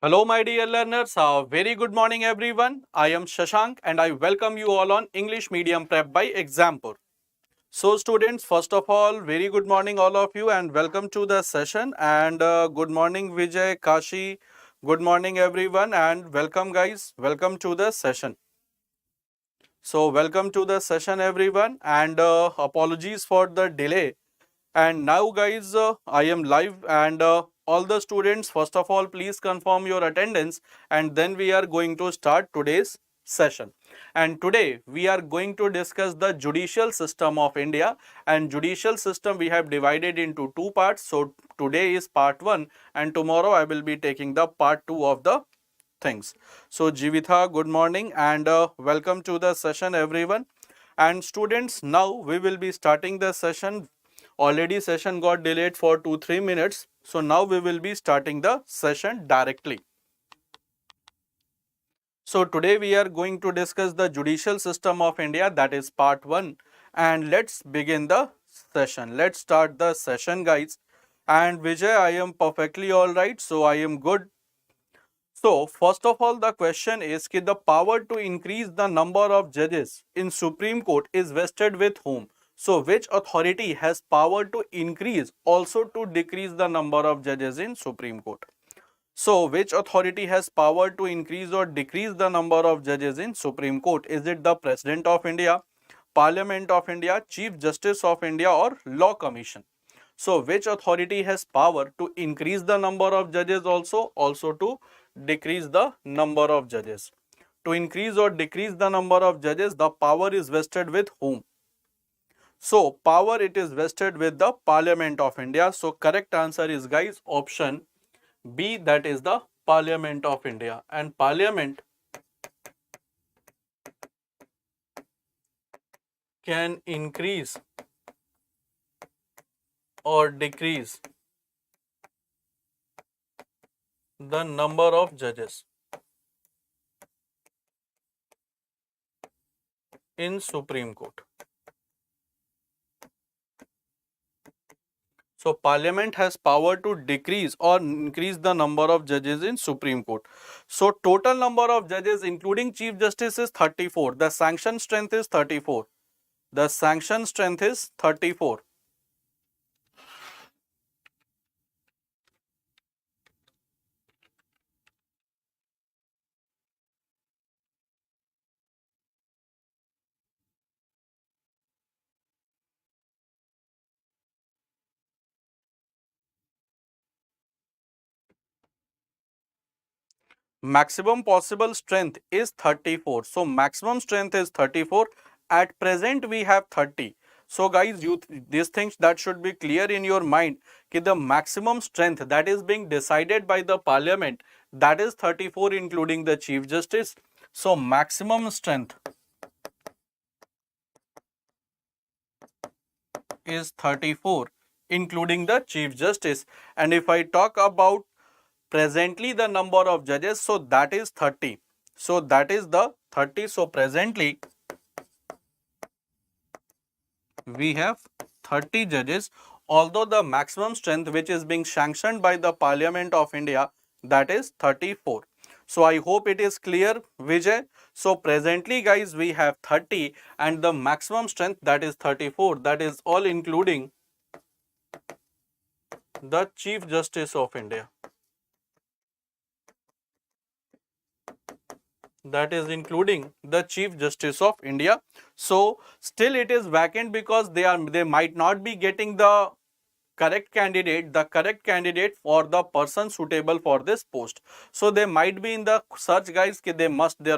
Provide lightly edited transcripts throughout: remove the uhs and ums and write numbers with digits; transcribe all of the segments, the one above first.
Hello, my dear learners. Very good morning, everyone. I am Shashank and I welcome you all on English Medium Prep by Exampur. So, students, first of all, very good morning, all of you, and welcome to the session. And good morning, Vijay, Kashi. Good morning, everyone, and welcome, guys. Welcome to the session. So, welcome to the session, everyone, and apologies for the delay. And now, guys, I am live and all the students, first of all, please confirm your attendance and then we are going to start today's session. And today we are going to discuss the judicial system of India, and judicial system we have divided into two parts. So today is part 1 and tomorrow I will be taking the part 2 of the things. So Jivitha, good morning and welcome to the session, everyone. And students, now we will be starting the session. Already session got delayed for 2-3 minutes. So now we will be starting the session directly. So today we are going to discuss the judicial system of India, that is part 1. And let's begin the session. Let's start the session, guys. And Vijay, I am perfectly alright. So I am good. So first of all, the question is that the power to increase the number of judges in Supreme Court is vested with whom? So which authority has power to increase also to decrease the number of judges in Supreme Court? So which authority has power to increase or decrease the number of judges in Supreme Court? Is it the President of India, Parliament of India, Chief Justice of India, or Law Commission? So which authority has power to increase the number of judges also to decrease the number of judges? To increase or decrease the number of judges, the power is vested with whom? So power, it is vested with the Parliament of India. So correct answer is, guys, option B, that is the Parliament of India. And Parliament can increase or decrease the number of judges in Supreme Court. So Parliament has power to decrease or increase the number of judges in Supreme Court. So total number of judges including Chief Justice is 34. The sanction strength is 34. The sanction strength is 34. Maximum possible strength is 34. So maximum strength is 34. At present we have 30. So guys, these things that should be clear in your mind that the maximum strength that is being decided by the Parliament, that is 34 including the Chief Justice. So maximum strength is 34 including the Chief Justice. And if I talk about presently the number of judges, so that is 30. So that is the 30. So presently we have 30 judges, although the maximum strength which is being sanctioned by the Parliament of India, that is 34. So I hope it is clear, Vijay. So presently, guys, we have 30 and the maximum strength, that is 34. That is all including the Chief Justice of India. That is including the Chief Justice of India. So still it is vacant because they might not be getting the correct candidate for the person suitable for this post. So they might be in the search, guys, there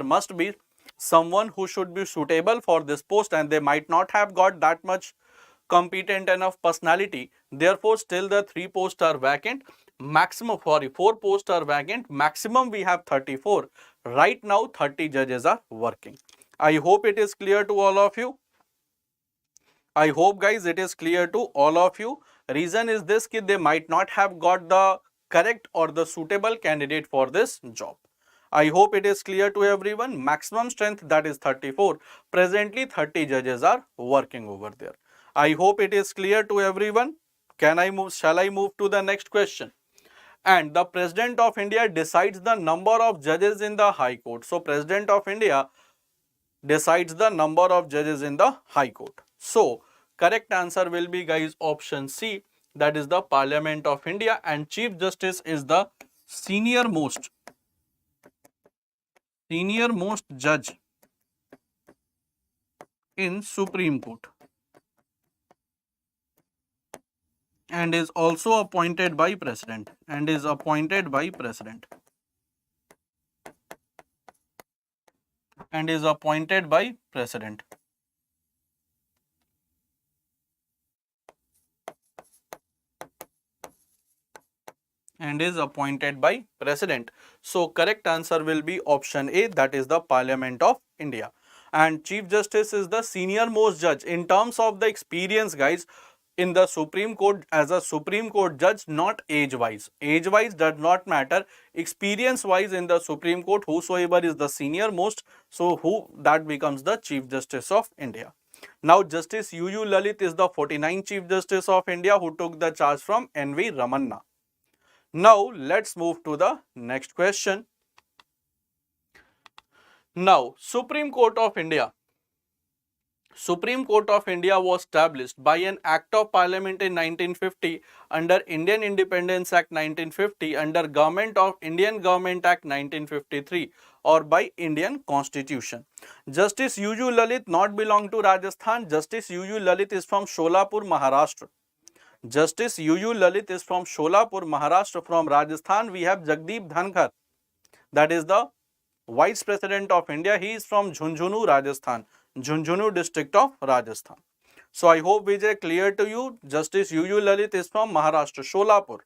must be someone who should be suitable for this post, and they might not have got that much competent enough personality. Therefore still the 3 posts are vacant. Maximum, 4 posts are vacant. Maximum we have 34. Right now 30 judges are working. I hope it is clear to all of you. I hope, guys, it is clear to all of you. Reason is this, that they might not have got the correct or the suitable candidate for this job. I hope it is clear to everyone. Maximum strength, that is 34. Presently 30 judges are working over there. I hope it is clear to everyone. Shall I move to the next question? and the President of India decides the number of judges in the High Court. So President of India decides the number of judges in the High Court. So correct answer will be, guys, option C, that is the Parliament of India, and Chief Justice is the senior most judge in Supreme Court and is also appointed by President and is appointed by President and is appointed by President. And is appointed by President. So correct answer will be option A, that is the Parliament of India. And Chief Justice is the senior most judge in terms of the experience, guys, in the Supreme Court as a Supreme Court judge, not age wise. Age wise does not matter. Experience wise in the Supreme Court, whosoever is the senior most, so who that becomes the Chief Justice of India. Now Justice UU Lalit is the 49th Chief Justice of India who took the charge from NV Ramanna. Now let's move to the next question. Now Supreme Court of India was established by an Act of Parliament in 1950 under Indian Independence Act 1950, under Indian Government Act 1953, or by Indian Constitution. Justice UU Lalit not belong to Rajasthan. Justice UU Lalit is from Sholapur, Maharashtra. Justice UU Lalit is from Sholapur, Maharashtra. From Rajasthan, we have Jagdeep Dhankar. That is the Vice President of India. He is from Jhunjhunu, Rajasthan. Jhunjhunu district of Rajasthan. So I hope, Vijay, clear to you. Justice UU Lalit is from Maharashtra, Sholapur.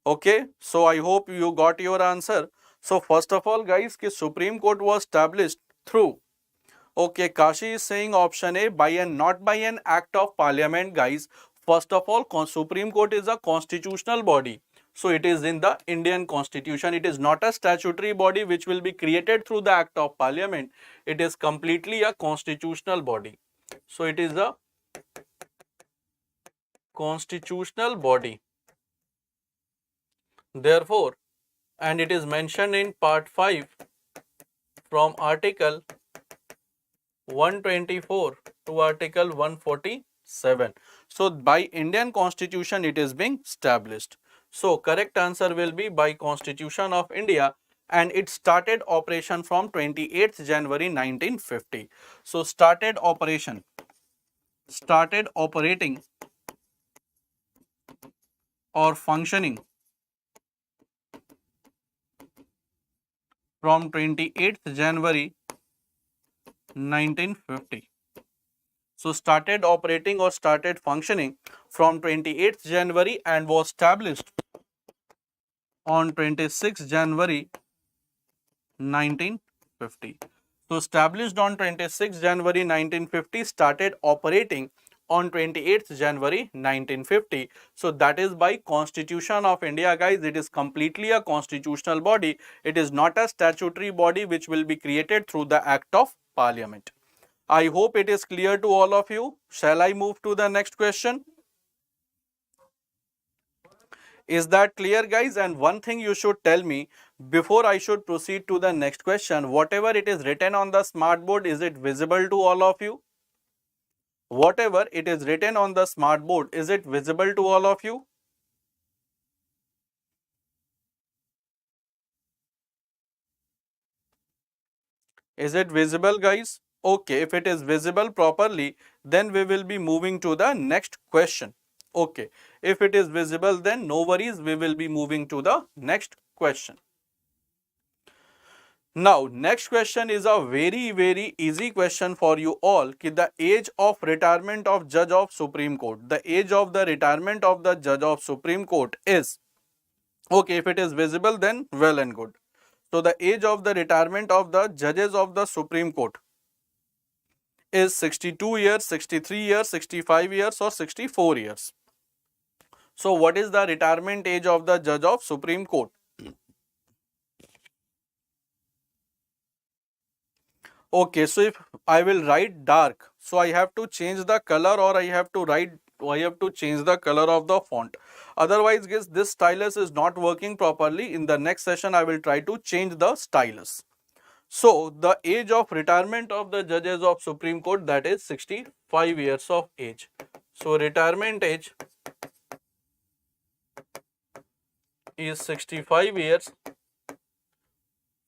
Okay, so I hope you got your answer. So first of all, guys, the Supreme Court was established through, okay, Kashi is saying option A, by and not by an act of parliament, guys. First of all, Supreme Court is a constitutional body. So it is in the Indian Constitution. It is not a statutory body which will be created through the act of parliament. It is completely a constitutional body. So it is a constitutional body. Therefore, and it is mentioned in part 5 from article 124 to article 147. So by Indian Constitution it is being established. So correct answer will be by Constitution of India, and it started operation from 28th January 1950. So started operating or functioning from 28th January 1950. So started operating or started functioning from 28th January and was established on 26th January 1950. So established on 26th January 1950, started operating on 28th January 1950. So that is by Constitution of India, guys. It is completely a constitutional body. It is not a statutory body which will be created through the Act of Parliament. I hope it is clear to all of you. Shall I move to the next question? Is that clear, guys? And one thing you should tell me before I should proceed to the next question, whatever it is written on the smart board, is it visible to all of you? Whatever it is written on the smart board, is it visible to all of you? Is it visible, guys? Okay, if it is visible properly, then we will be moving to the next question. Okay, if it is visible, then no worries, we will be moving to the next question. Now, next question is a very easy question for you all. Ki the age of retirement of Judge of Supreme Court. The age of the retirement of the Judge of Supreme Court is, okay, if it is visible, then well and good. So the age of the retirement of the judges of the Supreme Court is 62 years, 63 years, 65 years or 64 years. So what is the retirement age of the Judge of Supreme Court? Okay, so if I will write dark, so I have to change the color or I have to write have to change the color of the font. Otherwise, guys, this stylus is not working properly. In the next session, I will try to change the stylus. So, the age of retirement of the judges of Supreme Court, that is 65 years of age. So, retirement age is 65 years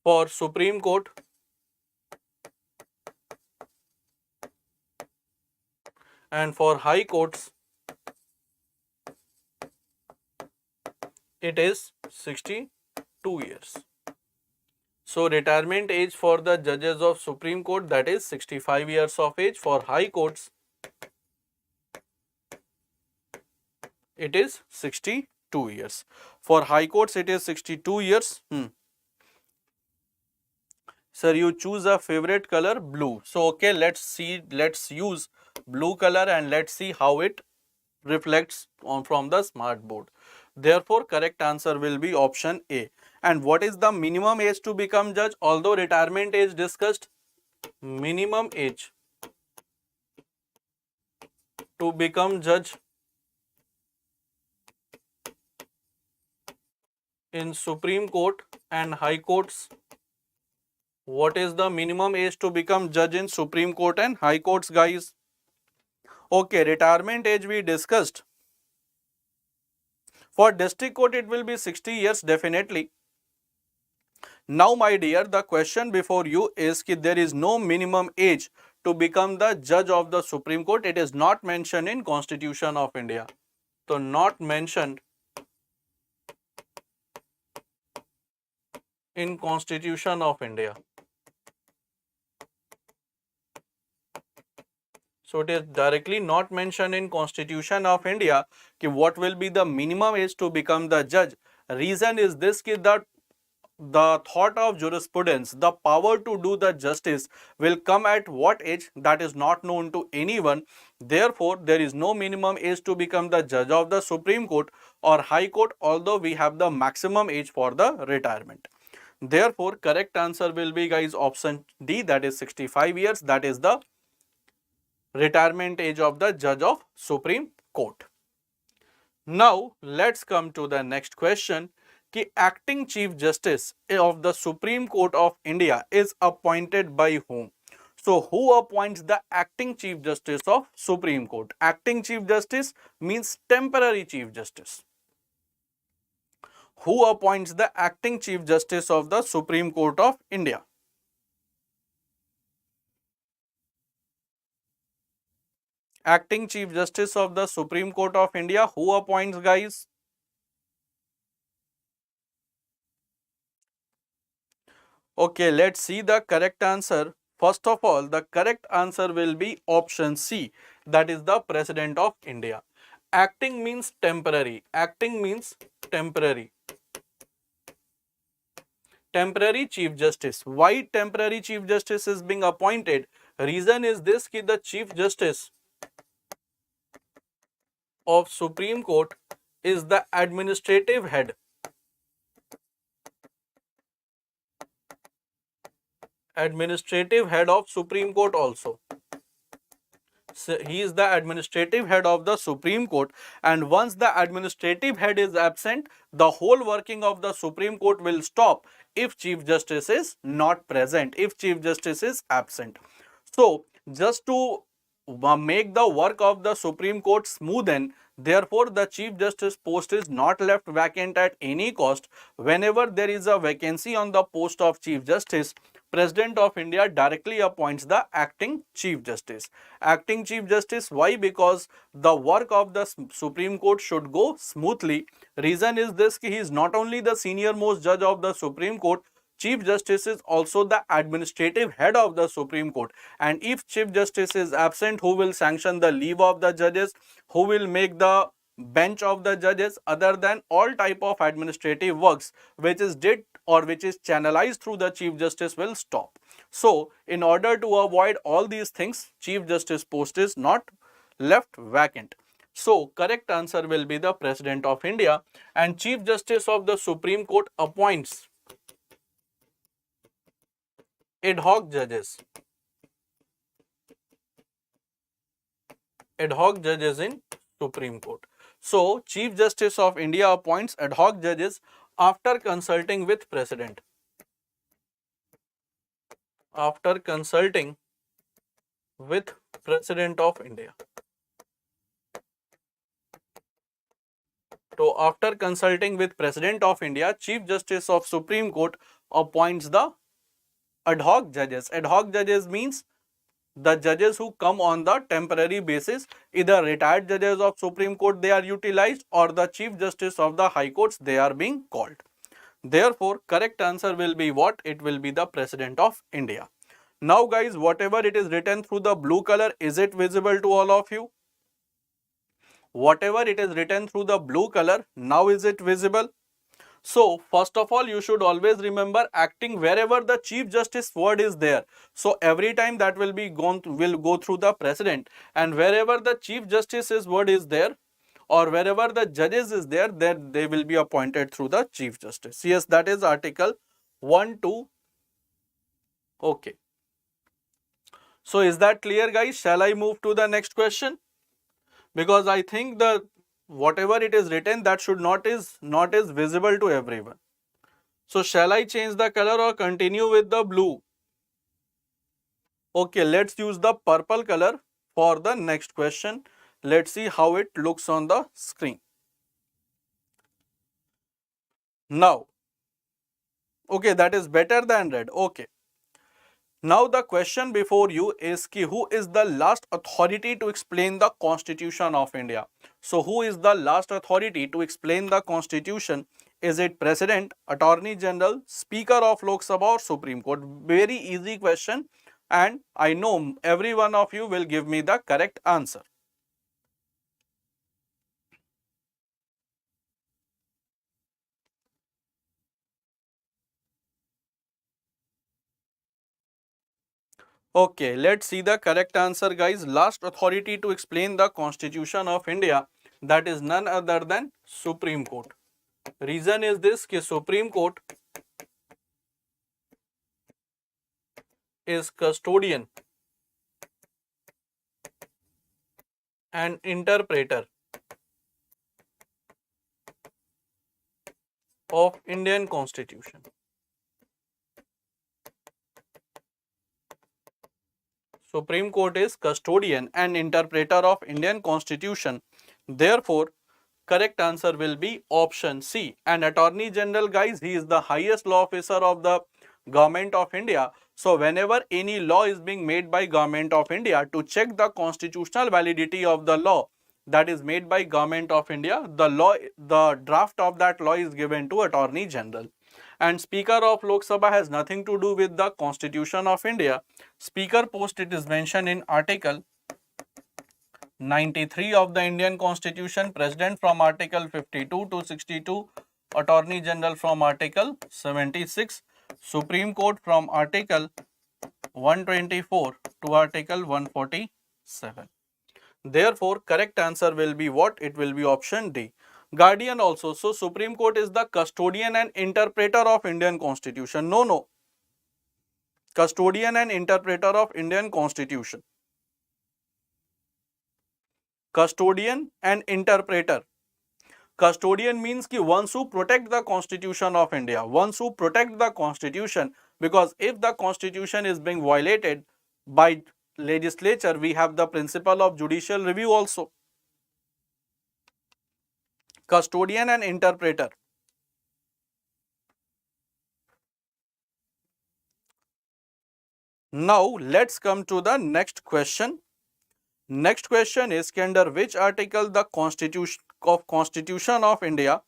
for Supreme Court and for High Courts it is 62 years. So, retirement age for the judges of Supreme Court, that is 65 years of age. For High Courts it is 62 years. For High Courts it is 62 years. Sir, you choose a favorite color, blue. So, okay, let's use blue color and let's see how it reflects from the smart board. Therefore, correct answer will be option A. And what is the minimum age to become judge? Although retirement age discussed, minimum age to become judge in Supreme Court and High Courts. What is the minimum age to become judge in Supreme Court and High Courts, guys? Okay, retirement age we discussed. For district court it will be 60 years definitely. Now my dear, the question before you is that there is no minimum age to become the judge of the Supreme Court. It is not mentioned in Constitution of India. So not mentioned in Constitution of India. So it is directly not mentioned in Constitution of India कि what will be the minimum age to become the judge. Reason is this that the thought of jurisprudence, the power to do the justice will come at what age, that is not known to anyone. Therefore, there is no minimum age to become the judge of the Supreme Court or High Court, although we have the maximum age for the retirement. Therefore, correct answer will be, guys, option D, that is 65 years. That is the retirement age of the judge of Supreme Court. Now, let's come to the next question. कि acting chief justice of the Supreme Court of India is appointed by whom? So, who appoints the acting chief justice of Supreme Court? Acting chief justice means temporary chief justice. Who appoints the acting chief justice of the Supreme Court of India? Acting chief justice of the Supreme Court of India, who appoints, guys? Okay, let's see the correct answer. First of all, the correct answer will be option C, that is the President of India. Acting means temporary. Acting means temporary. Temporary Chief Justice. Why temporary Chief Justice is being appointed? Reason is this कि the Chief Justice of Supreme Court is the administrative head. Administrative head of Supreme Court also. So he is the administrative head of the Supreme Court, and once the administrative head is absent, the whole working of the Supreme Court will stop if Chief Justice is not present, if Chief Justice is absent. So just to make the work of the Supreme Court smoothen, therefore the Chief Justice post is not left vacant at any cost. Whenever there is a vacancy on the post of Chief Justice, President of India directly appoints the acting Chief Justice. Acting Chief Justice, why? Because the work of the Supreme Court should go smoothly. Reason is this, he is not only the senior most judge of the Supreme Court, Chief Justice is also the administrative head of the Supreme Court. And if Chief Justice is absent, who will sanction the leave of the judges? Who will make the bench of the judges? Other than all type of administrative works which is did or which is channelized through the Chief Justice will stop. So, in order to avoid all these things, Chief Justice post is not left vacant. So, correct answer will be the President of India, and Chief Justice of the Supreme Court appoints ad hoc judges. Ad hoc judges in Supreme Court. So, Chief Justice of India appoints ad hoc judges after consulting with President. After consulting with President of India. So, after consulting with President of India, Chief Justice of Supreme Court appoints the ad hoc judges. Ad hoc judges means the judges who come on the temporary basis, either retired judges of Supreme Court they are utilized, or the Chief Justice of the High Courts they are being called. Therefore, correct answer will be what? It will be the President of India. Now guys, whatever it is written through the blue color, is it visible to all of you? Whatever it is written through the blue color, now is it visible? So, first of all, you should always remember acting wherever the Chief Justice word is there. So, every time that will go through the President, and wherever the Chief Justice's word is there, or wherever the judges is there, then they will be appointed through the Chief Justice. Yes, that is Article 1, 2. Okay. So, is that clear guys? Shall I move to the next question? Because I think the whatever it is written that should not is visible to everyone. So shall I change the color or continue with the blue? Okay, let's use the purple color for the next question. Let's see how it looks on the screen. Now, okay, that is better than red. Okay. Now the question before you is who is the last authority to explain the Constitution of India? So who is the last authority to explain the Constitution? Is it President, Attorney General, Speaker of Lok Sabha or Supreme Court? Very easy question, and I know every one of you will give me the correct answer. Okay, let's see the correct answer guys. Last authority to explain the Constitution of India, that is none other than Supreme Court. Reason is this कि Supreme Court is custodian and interpreter of Indian Constitution. Supreme Court is custodian and interpreter of Indian Constitution. Therefore, correct answer will be option C. And Attorney General guys, he is the highest law officer of the Government of India. So whenever any law is being made by Government of India, to check the constitutional validity of the law that is made by Government of India, the draft of that law is given to Attorney General. And Speaker of Lok Sabha has nothing to do with the Constitution of India. Speaker post, it is mentioned in Article 93 of the Indian Constitution, President from Article 52 to 62, Attorney General from Article 76, Supreme Court from Article 124 to Article 147. Therefore, correct answer will be what? It will be option D. Guardian also. So, Supreme Court is the custodian and interpreter of Indian Constitution. No. Custodian and interpreter of Indian Constitution. Custodian and interpreter. Custodian means ki ones who protect the Constitution of India. Ones who protect the Constitution, because if the Constitution is being violated by legislature, we have the principle of judicial review also. Custodian and interpreter. Now let's come to the next question. Next question is under which article the Constitution of India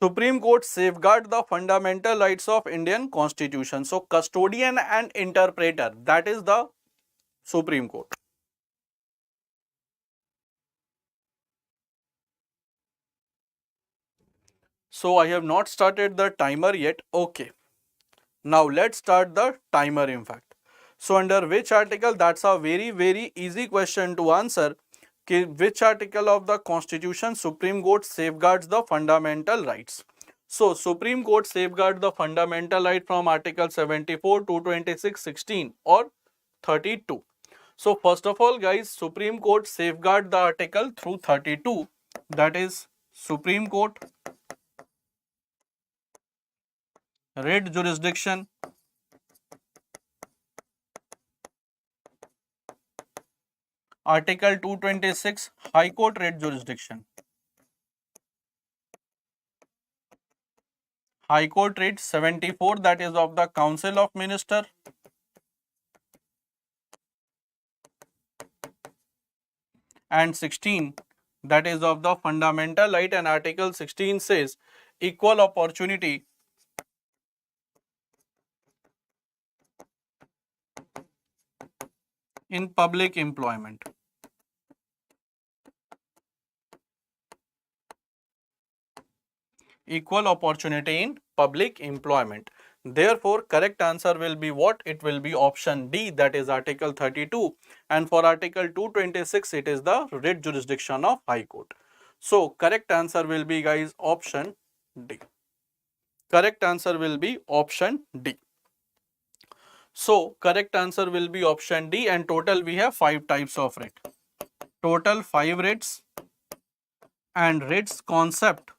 Supreme Court safeguard the fundamental rights of Indian Constitution. So custodian and interpreter, that is the Supreme Court. So I have not started the timer yet. Okay. Now let's start the timer in fact. So under which article? That's a very easy question to answer. Which article of the Constitution Supreme Court safeguards the fundamental rights? So Supreme Court safeguards the fundamental right from Article 74, 226, 16 or 32. So first of all guys, Supreme Court safeguard the article through 32, that is Supreme Court writ jurisdiction, article 226 High Court writ jurisdiction, High Court writ 74 that is of the Council of Minister, and 16 that is of the fundamental right, and article 16 says equal opportunity in public employment. Equal opportunity in public employment. Therefore, correct answer will be what? It will be option D, that is article 32, and for article 226 it is the writ jurisdiction of High Court. So, correct answer will be guys option D. Correct answer will be option D. So, correct answer will be option D, and total we have 5 types of writ. Total 5 writs, and writs concept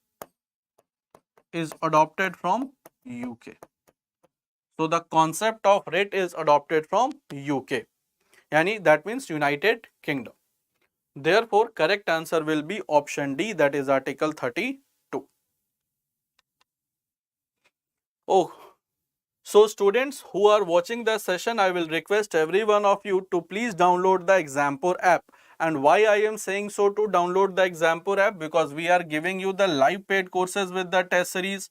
is adopted from UK. So the concept of writ is adopted from UK. Yani that means United Kingdom. Therefore, correct answer will be option D, that is article 32. Oh, so students who are watching the session, I will request every one of you to please download the Exampur app. And why I am saying so to download the Exampur app? Because we are giving you the live paid courses with the test series,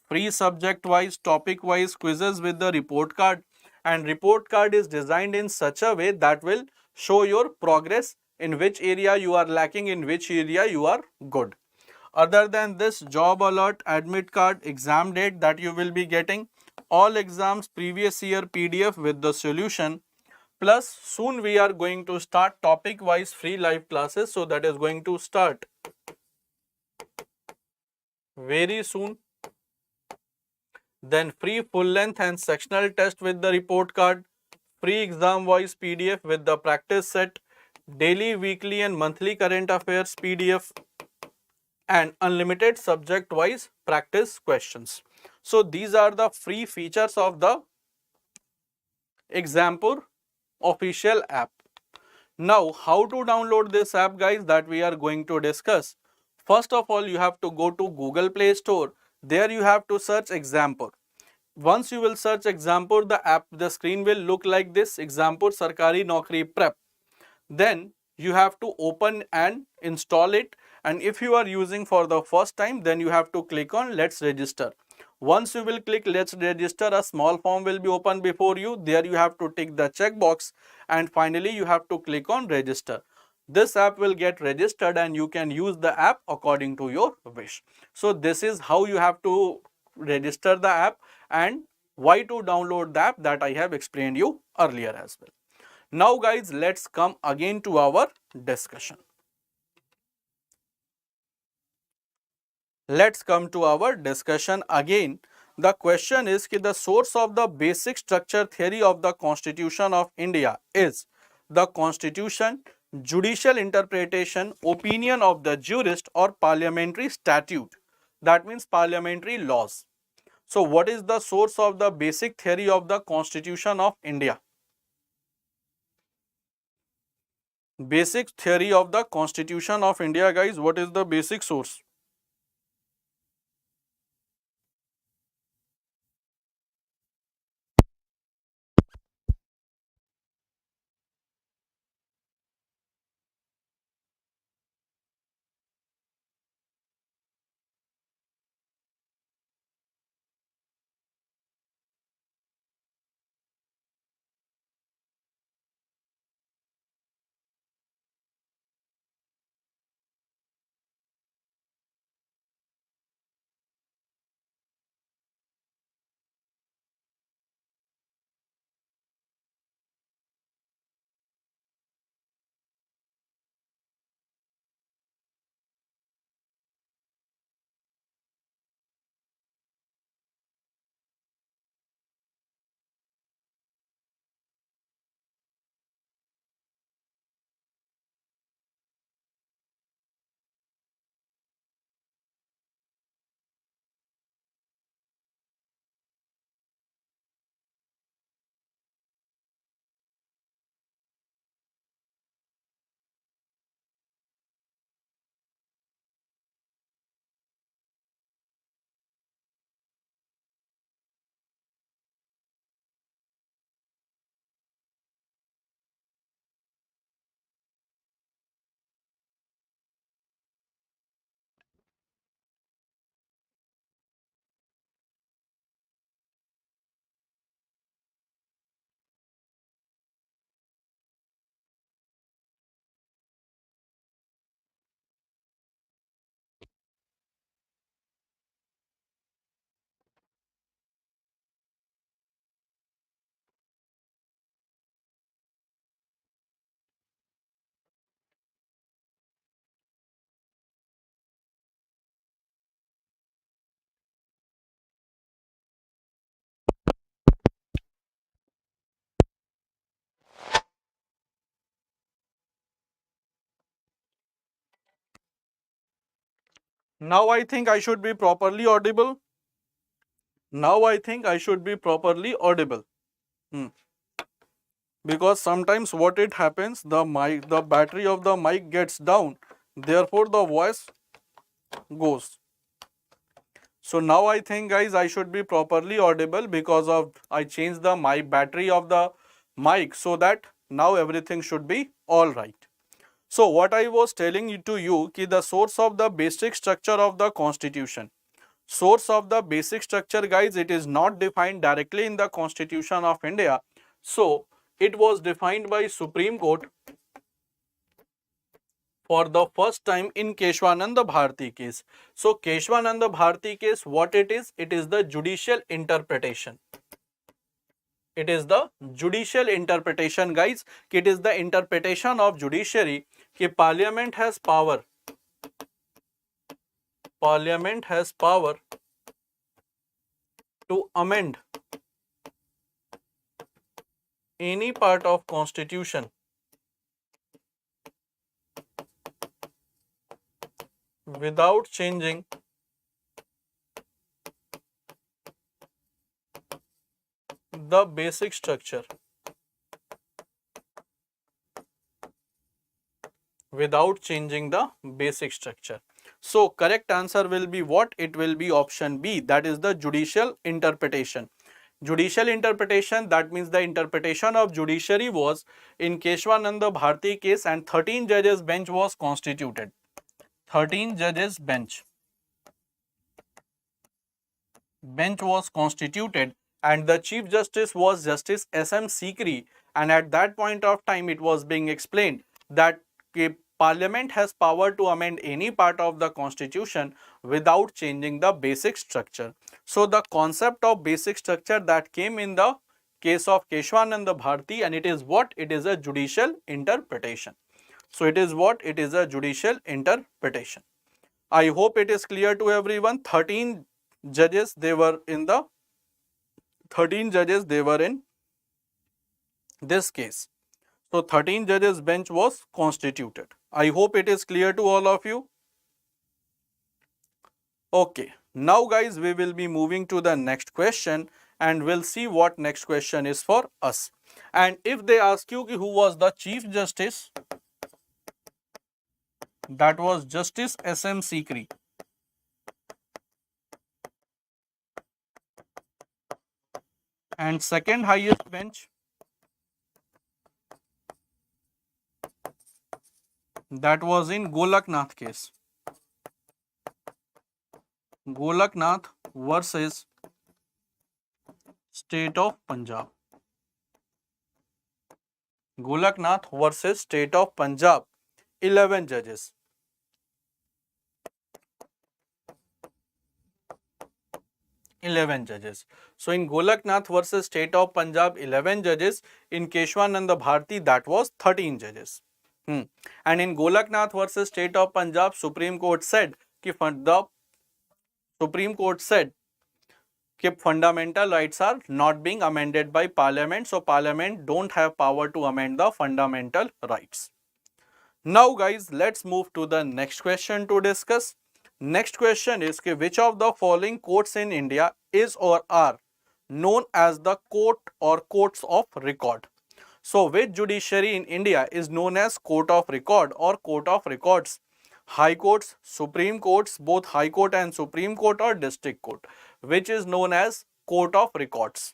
free subject wise, topic wise quizzes with the report card, and report card is designed in such a way that will show your progress, in which area you are lacking, in which area you are good. Other than this, job alert, admit card, exam date that you will be getting, all exams previous year PDF with the solution, plus soon we are going to start topic wise free live classes. So that is going to start very soon. Then free full length and sectional test with the report card, free exam wise PDF with the practice set, daily, weekly and monthly current affairs PDF, and unlimited subject wise practice questions. So these are the free features of the Exampur official app. Now, how to download this app guys, that we are going to discuss. First of all, you have to go to Google Play Store. There you have to search Exampur. Once you will search Exampur, the screen will look like this, Exampur Sarkari Naukri Prep. Then you have to open and install it, and if you are using for the first time, then you have to click on Let's Register. Once you will click Let's Register, a small form will be open before you. There you have to tick the checkbox, and finally you have to click on Register. This app will get registered and you can use the app according to your wish. So this is how you have to register the app and why to download the app, that I have explained you earlier as well. Now guys, let's come again to our discussion. Let's come to our discussion again. The question is that the source of the basic structure theory of the Constitution of India is the Constitution, judicial interpretation, opinion of the jurist, or parliamentary statute. That means parliamentary laws. So what is the source of the basic theory of the Constitution of India? Basic theory of the Constitution of India guys, what is the basic source? Now I think I should be properly audible. Now I think I should be properly audible. Hmm. Because sometimes what it happens, the battery of the mic gets down, therefore the voice goes. So now I think guys I should be properly audible because of I changed the mic battery of the mic, so that now everything should be all right. So what I was telling you to you ki the source of the basic structure of the constitution. Source of the basic structure guys, it is not defined directly in the Constitution of India. So it was defined by Supreme Court for the first time in Keshwananda Bharati case. So Keshwananda Bharati case, what it is? It is the judicial interpretation. It is the judicial interpretation guys. It is the interpretation of judiciary कि parliament has power. Parliament has power to amend any part of constitution without changing the basic structure. Without changing the basic structure. So correct answer will be what? It will be option B, that is the judicial interpretation. Judicial interpretation, that means the interpretation of judiciary was in Keshwananda Bharati case, and 13 judges bench was constituted. 13 judges bench was constituted, and the Chief Justice was Justice S.M. Sikri, and at that point of time it was being explained that Parliament has power to amend any part of the constitution without changing the basic structure. So the concept of basic structure that came in the case of Keshwananda Bharati, and it is what? It is a judicial interpretation. So it is what? It is a judicial interpretation. I hope it is clear to everyone. 13 judges they were in the 13 judges they were in this case. So 13 judges bench was constituted. I hope it is clear to all of you. Okay, now guys we will be moving to the next question, and we'll see what next question is for us. And if they ask you who was the Chief Justice, that was Justice S.M. Sikri. And second highest bench, that was in Golaknath case. Golaknath versus State of Punjab. Golaknath versus State of Punjab. 11 judges. 11 judges. So in Golaknath versus State of Punjab, 11 judges. In Keshwananda Bharati, that was 13 judges. And in Golaknath versus State of Punjab, Supreme Court said that fundamental rights are not being amended by Parliament. So Parliament don't have power to amend the fundamental rights. Now guys, let's move to the next question to discuss. Next question is which of the following courts in India is or are known as the court or courts of record? So which judiciary in India is known as court of record or court of records? High courts, Supreme Courts, both High Court and Supreme Court, or District Court, which is known as court of records?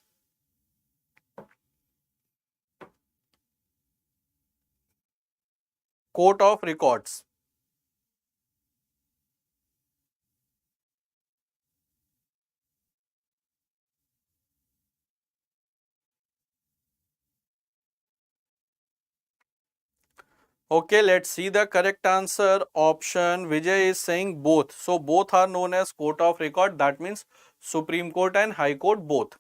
Court of records. Okay, let's see the correct answer. Option Vijay is saying both. So both are known as court of record. That means Supreme Court and High Court both.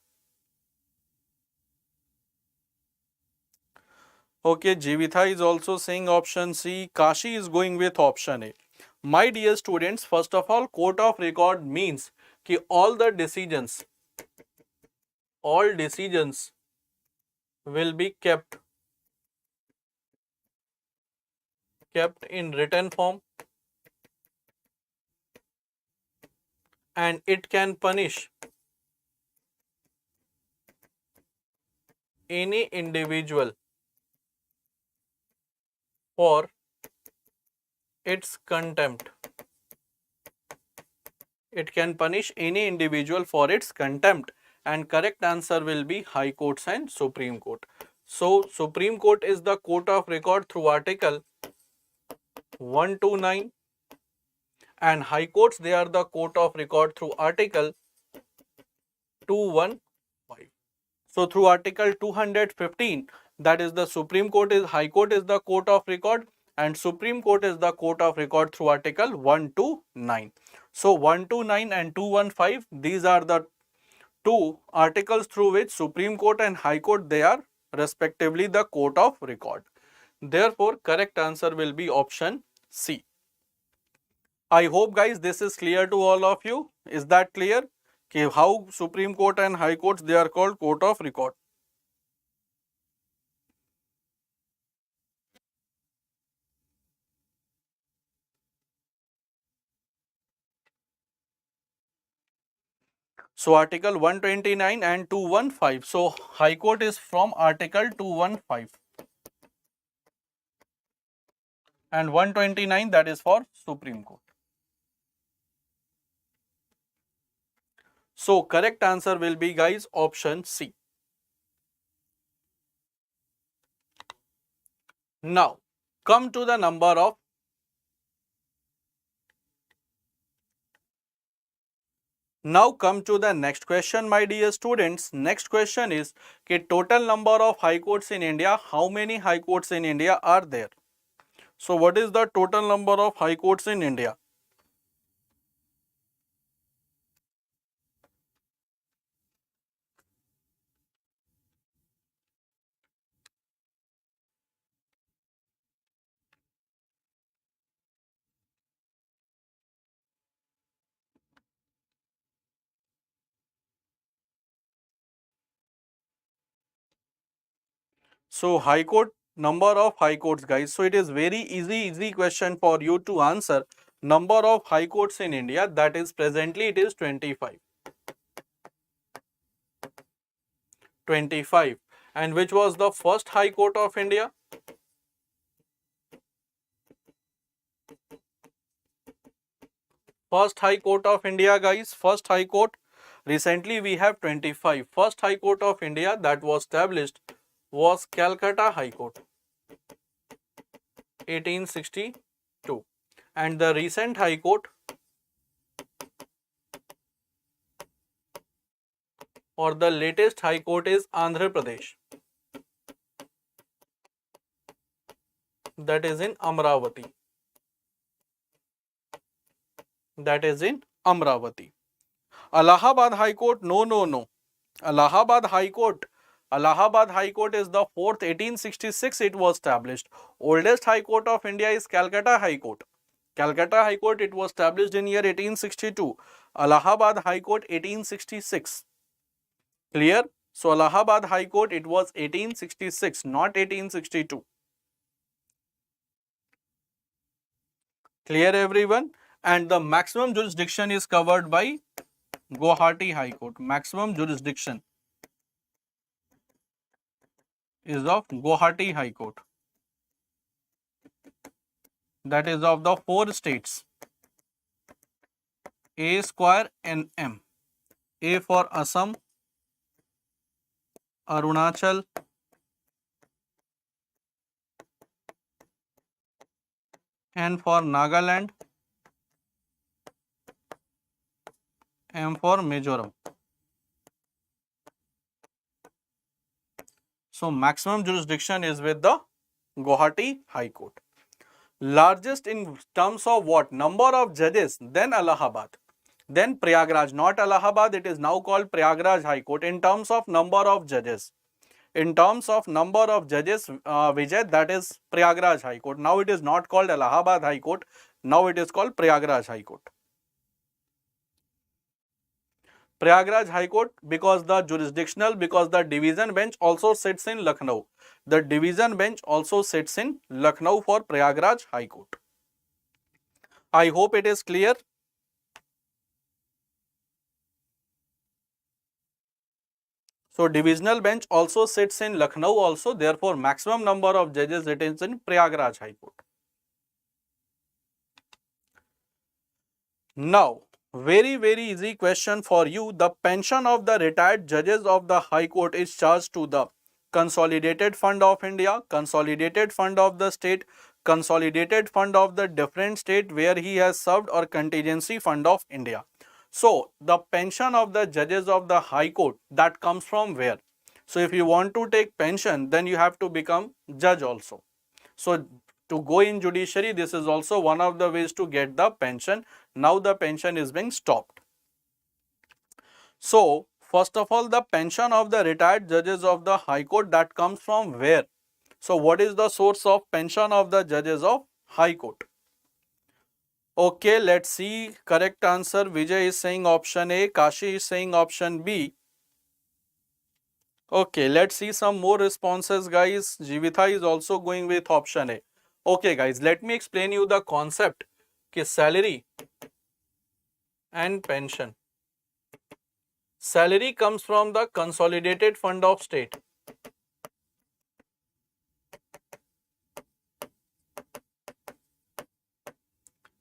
Okay, Jivitha is also saying option C. Kashi is going with option A. My dear students, first of all, court of record means कि all decisions will be kept in written form and it can punish any individual for its contempt. It can punish any individual for its contempt, and correct answer will be High Courts and Supreme Court. So Supreme Court is the court of record through Article 129, and High Courts, they are the court of record through Article 215. So through Article 215, that is the Supreme Court is High Court is the court of record, and Supreme Court is the court of record through Article 129. So 129 and 215, these are the two articles through which Supreme Court and High Court, they are respectively the court of record. Therefore, correct answer will be option C. I hope guys this is clear to all of you. Is that clear? Okay, how Supreme Court and High Courts, they are called court of record. So Article 129 and 215. So High Court is from Article 215 and 129, that is for Supreme Court. So correct answer will be guys option C. Now come to the number of Now come to the next question, my dear students. Next question is कि total number of high courts in India, how many high courts in India are there? So what is the total number of high courts in India? So high court, number of high courts guys. So it is very easy question for you to answer. Number of high courts in India, that is presently it is 25. 25. And which was the first high court of India? First high court of India guys, first high court. Recently we have 25. First high court of India that was established was Calcutta High Court, 1862. And the recent high court or the latest high court is Andhra Pradesh, that is in Amravati. That is in Amravati. Allahabad High Court, no. Allahabad High Court is the fourth, 1866 it was established. Oldest High Court of India is Calcutta High Court. Calcutta High Court, it was established in year 1862. Allahabad High Court 1866. Clear? So Allahabad High Court, it was 1866, not 1862. Clear everyone? And the maximum jurisdiction is covered by Guwahati High Court. Maximum jurisdiction is of Guwahati High Court. That is of the 4 states. A square NM. A for Assam, Arunachal, N for Nagaland, M for Mizoram. So maximum jurisdiction is with the Guwahati High Court. Largest in terms of what? Number of judges, then Allahabad. Then Prayagraj, not Allahabad, it is now called Prayagraj High Court in terms of number of judges. In terms of number of judges, Vijay, that is Prayagraj High Court. Now it is not called Allahabad High Court. Now it is called Prayagraj High Court. Prayagraj High Court because the division bench also sits in Lucknow. The division bench also sits in Lucknow for Prayagraj High Court. I hope it is clear. So divisional bench also sits in Lucknow also, therefore maximum number of judges it is in Prayagraj High Court. Now, very easy question for you. The pension of the retired judges of the High Court is charged to the Consolidated Fund of India, Consolidated Fund of the state, Consolidated Fund of the different state where he has served, or Contingency Fund of India. So, the pension of the judges of the High Court, that comes from where? So, if you want to take pension, then you have to become judge also. So, to go in judiciary, this is also one of the ways to get the pension. Now the pension is being stopped. So, first of all, the pension of the retired judges of the High Court, that comes from where? So, what is the source of pension of the judges of High Court? Okay, let's see. Correct answer, Vijay is saying option A, Kashi is saying option B. Okay, let's see some more responses, guys. Jivitha is also going with option A. Okay, guys, let me explain you the concept कि salary and pension. Salary comes from the Consolidated Fund of State.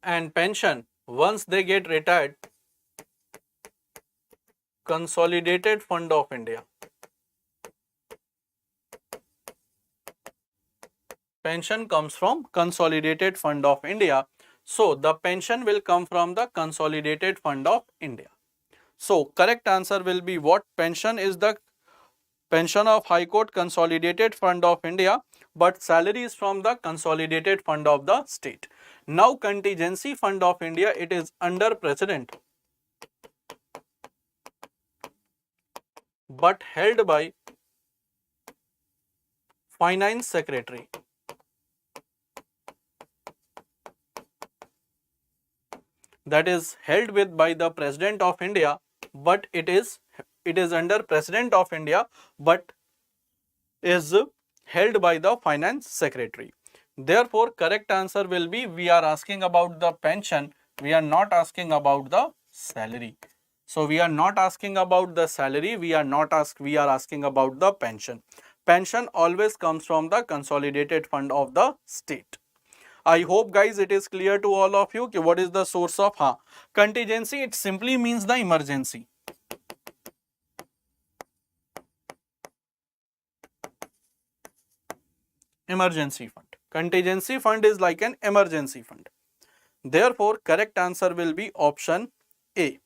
And pension, once they get retired, Consolidated Fund of India. Pension comes from Consolidated Fund of India. So, the pension will come from the Consolidated Fund of India. So, correct answer will be what? Pension is the pension of High Court, Consolidated Fund of India, but salary is from the Consolidated Fund of the state. Now, Contingency Fund of India, it is under President, but held by Finance Secretary. That is held with by the President of India, but it is under President of India, but is held by the Finance Secretary. Therefore, correct answer will be, we are asking about the pension, we are not asking about the salary. So, we are not asking about the salary, we are asking about the pension. Pension always comes from the Consolidated Fund of the state. I hope, guys, it is clear to all of you what is the source of contingency. It simply means the emergency. Emergency fund. Contingency fund is like an emergency fund. Therefore, correct answer will be option A.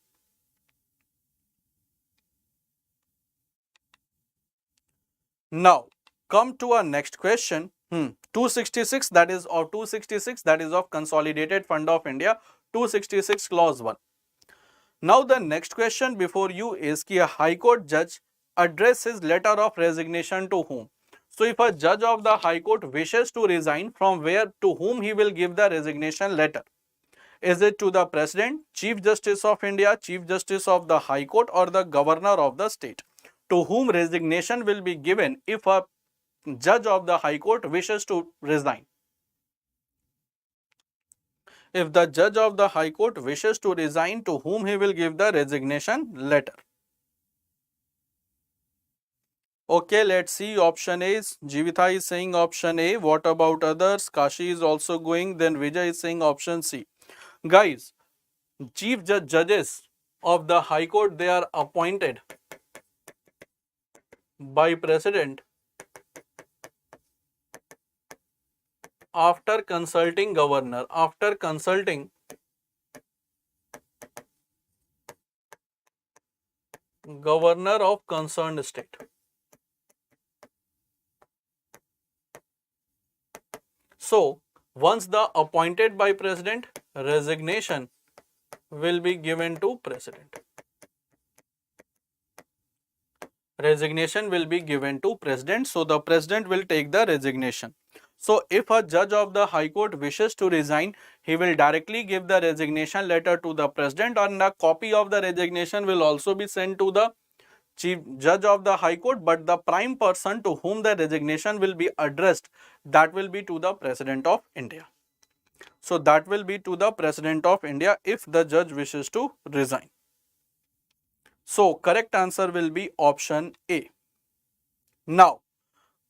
Now, come to our next question. 266, that is of 266, that is of Consolidated Fund of India, 266 clause 1. Now, the next question before you is कि a High Court judge address his letter of resignation to whom? So, if a judge of the High Court wishes to resign, from where to whom he will give the resignation letter? Is it to the President, Chief Justice of India, Chief Justice of the High Court, or the Governor of the state? To whom resignation will be given if a judge of the High Court wishes to resign? If the judge of the High Court wishes to resign, to whom he will give the resignation letter? Okay, let's see. Option A is, Jivitha is saying option A. What about others? Kashi is also going. Then Vijay is saying option C. Guys, chief judges of the High Court, they are appointed by President after consulting Governor, after consulting Governor of concerned state. So, once the appointed by President, resignation will be given to President. Resignation will be given to President. So, the President will take the resignation. So, if a judge of the High Court wishes to resign, he will directly give the resignation letter to the President, and a copy of the resignation will also be sent to the Chief Judge of the High Court, but the prime person to whom the resignation will be addressed, that will be to the President of India. So, that will be to the President of India if the judge wishes to resign. So, correct answer will be option A. Now,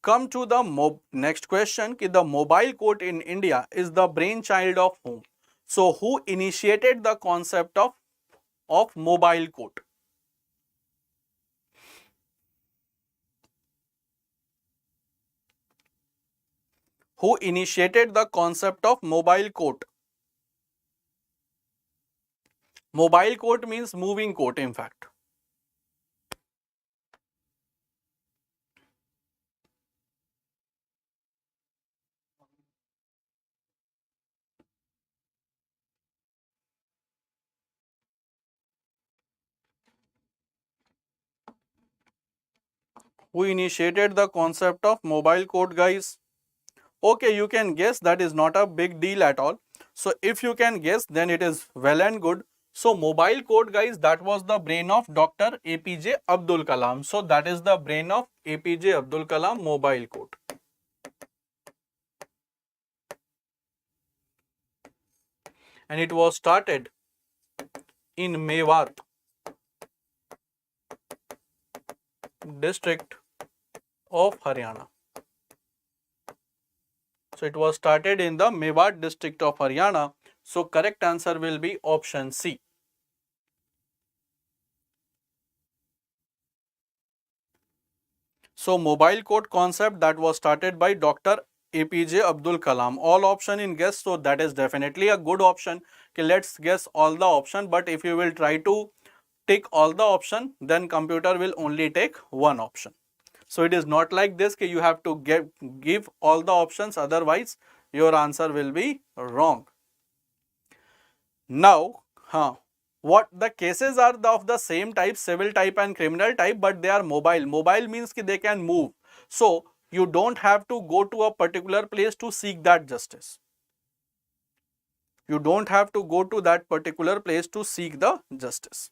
come to the next question ki the mobile court in India is the brainchild of whom? So, who initiated the concept of mobile court? Who initiated the concept of mobile court? Mobile court means moving court in fact. Who initiated the concept of mobile court, guys? Okay, you can guess, that is not a big deal at all. So if you can guess, then it is well and good. So mobile court, guys, that was the brain of Dr. APJ Abdul Kalam. So that is the brain of APJ Abdul Kalam, mobile court. And it was started in Mewat district of Haryana. So it was started in the Mewat district of Haryana. So correct answer will be option C. So mobile court concept that was started by Dr. APJ Abdul Kalam. All option in guess, so that is definitely a good option. Okay, let's guess all the option, but if you will try to tick all the option, then computer will only take one option. So it is not like this that you have to give all the options, otherwise your answer will be wrong. Now, what the cases are of the same type, civil type and criminal type, but they are mobile. Mobile means that they can move. So you don't have to go to a particular place to seek that justice. You don't have to go to that particular place to seek the justice.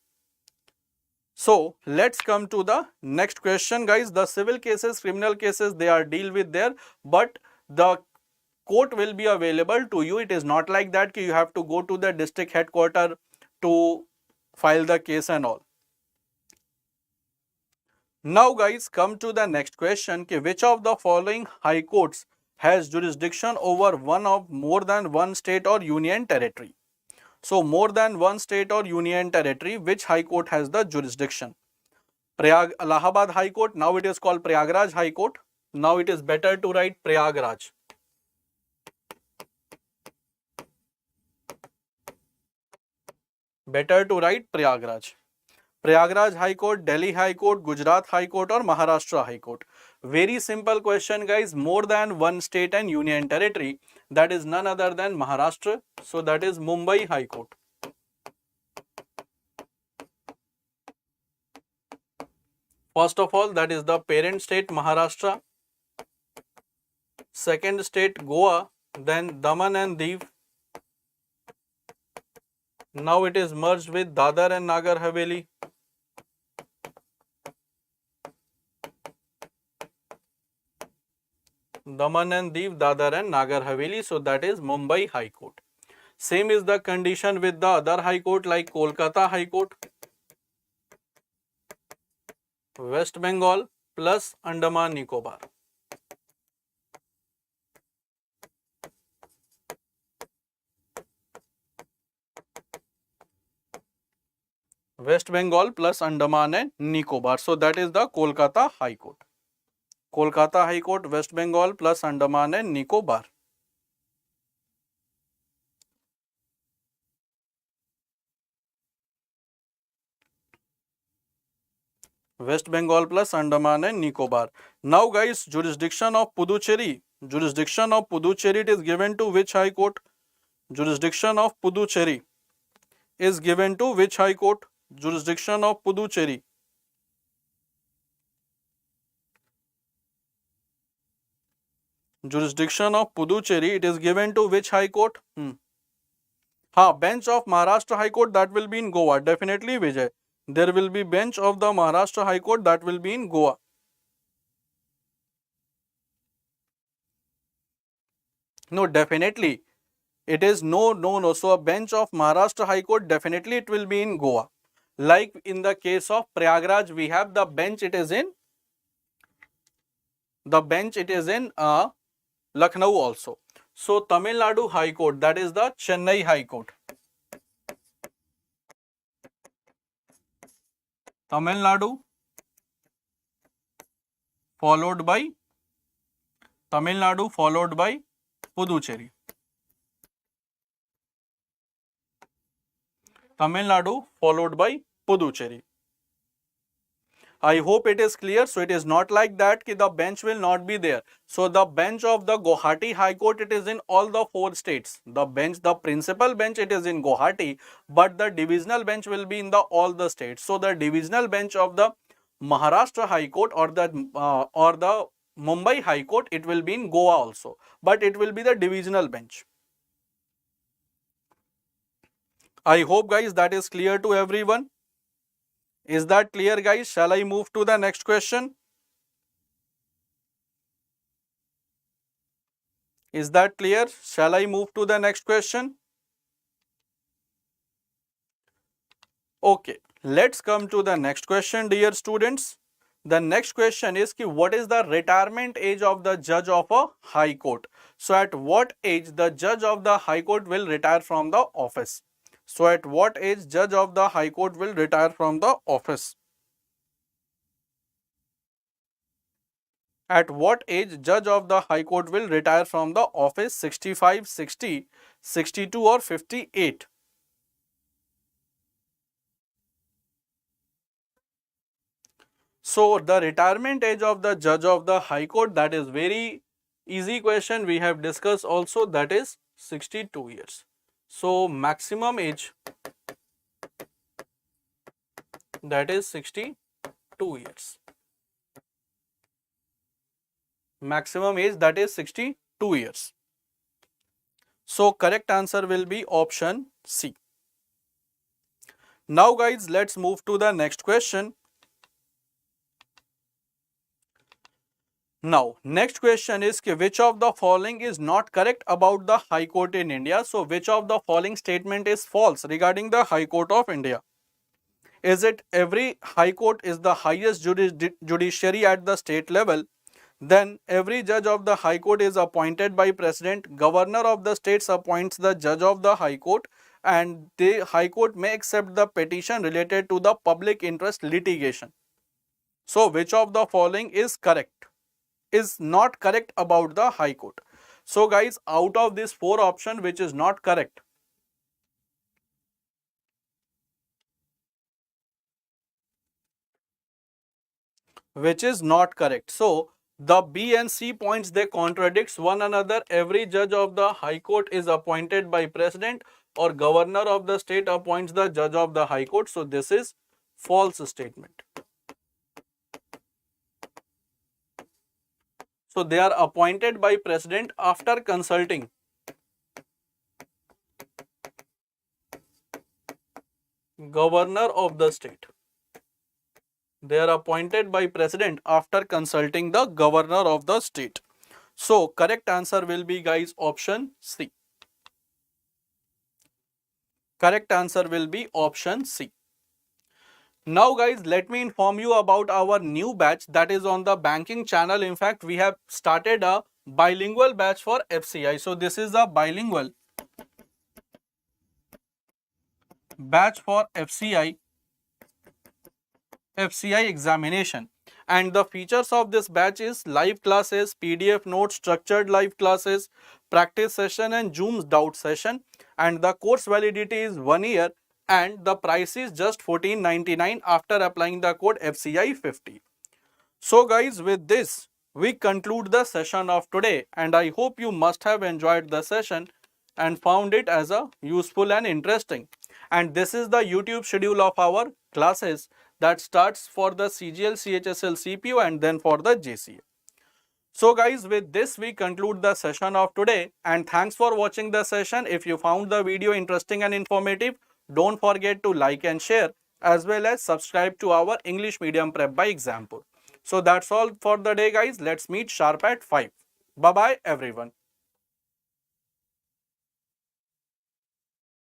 So let's come to the next question, guys. The civil cases, criminal cases, they are deal with there, but the court will be available to you. It is not like that you have to go to the district headquarter to file the case and all. Now guys, come to the next question. Which of the following high courts has jurisdiction over one of more than one state or union territory? So more than one state or union territory, which high court has the jurisdiction? Allahabad High Court, now it is called Prayagraj High Court. Now it is better to write Prayagraj. Better to write Prayagraj. Prayagraj High Court, Delhi High Court, Gujarat High Court or Maharashtra High Court? Very simple question, guys. More than one state and union territory, that is none other than Maharashtra. So that is Mumbai High Court. First of all, that is the parent state Maharashtra. Second state Goa, then Daman and Diu. Now it is merged with Dadar and Nagar Haveli. Daman and Diu, Dadar and Nagar Haveli. So that is Mumbai High Court. Same is the condition with the other High Court like Kolkata High Court, West Bengal plus Andaman Nicobar. West Bengal plus Andaman and Nicobar. So that is the Kolkata High Court. Kolkata High Court, West Bengal plus Andaman and Nicobar. West Bengal plus Andaman and Nicobar. Now guys, jurisdiction of Puducherry. Jurisdiction of Puducherry, it is given to which High Court? Jurisdiction of Puducherry is given to which High Court? Jurisdiction of Puducherry. Jurisdiction of Puducherry, it is given to which High Court? Bench of Maharashtra High Court, that will be in Goa. Definitely, Vijay. There will be bench of the Maharashtra High Court, that will be in Goa. No, definitely. It is no. So a bench of Maharashtra High Court, definitely it will be in Goa. Like in the case of Prayagraj, we have the bench, it is in The bench it is in Lucknow also. So Tamil Nadu High Court, that is the Chennai High Court. Tamil Nadu followed by Puducherry. Tamil Nadu followed by Puducherry. I hope it is clear. So it is not like that ki the bench will not be there. So the bench of the Guwahati High Court, it is in all the 4 states. The bench, the principal bench, it is in Guwahati, but the divisional bench will be in the all the states. So the divisional bench of the Maharashtra High Court or the Mumbai High Court, it will be in Goa also, but it will be the divisional bench. I hope guys that is clear to everyone. Is that clear guys? Shall I move to the next question? Is that clear? Shall I move to the next question? Okay, let's come to the next question, dear students. The next question is what is the retirement age of the judge of a high court? So at what age the judge of the high court will retire from the office? So at what age judge of the high court will retire from the office? At what age judge of the high court will retire from the office? 65, 60, 62 or 58? So the retirement age of the judge of the high court, that is very easy question. We have discussed also, that is 62 years. So maximum age, that is 62 years. Maximum age, that is 62 years. So correct answer will be option C. Now guys, let's move to the next question. Now, next question is which of the following is not correct about the High Court in India? So, which of the following statement is false regarding the High Court of India? Is it every High Court is the highest judiciary at the state level? Then every judge of the High Court is appointed by President. Governor of the states appoints the judge of the High Court, and the High Court may accept the petition related to the public interest litigation. So, which of the following is correct? Is not correct about the High Court? So guys, out of these 4 options, which is not correct? Which is not correct? So the B and C points, they contradicts one another. Every judge of the High Court is appointed by President, or Governor of the state appoints the judge of the High Court. So this is false statement. So they are appointed by President after consulting Governor of the state. They are appointed by President after consulting the Governor of the state. So correct answer will be guys option C. Correct answer will be option C. Now guys, let me inform you about our new batch that is on the banking channel. In fact, we have started a bilingual batch for FCI. So this is a bilingual batch for FCI examination. And the features of this batch is live classes, PDF notes, structured live classes, practice session and Zoom doubt session. And the course validity is 1 year. And the price is just $14.99 after applying the code FCI50. So guys, with this, we conclude the session of today, and I hope you must have enjoyed the session and found it as a useful and interesting. And this is the YouTube schedule of our classes that starts for the CGL, CHSL, CPO and then for the JCA. So guys, with this we conclude the session of today, and thanks for watching the session. If you found the video interesting and informative, don't forget to like and share, as well as subscribe to our English Medium Prep by Example. So that's all for the day guys. Let's meet sharp at 5. Bye bye everyone.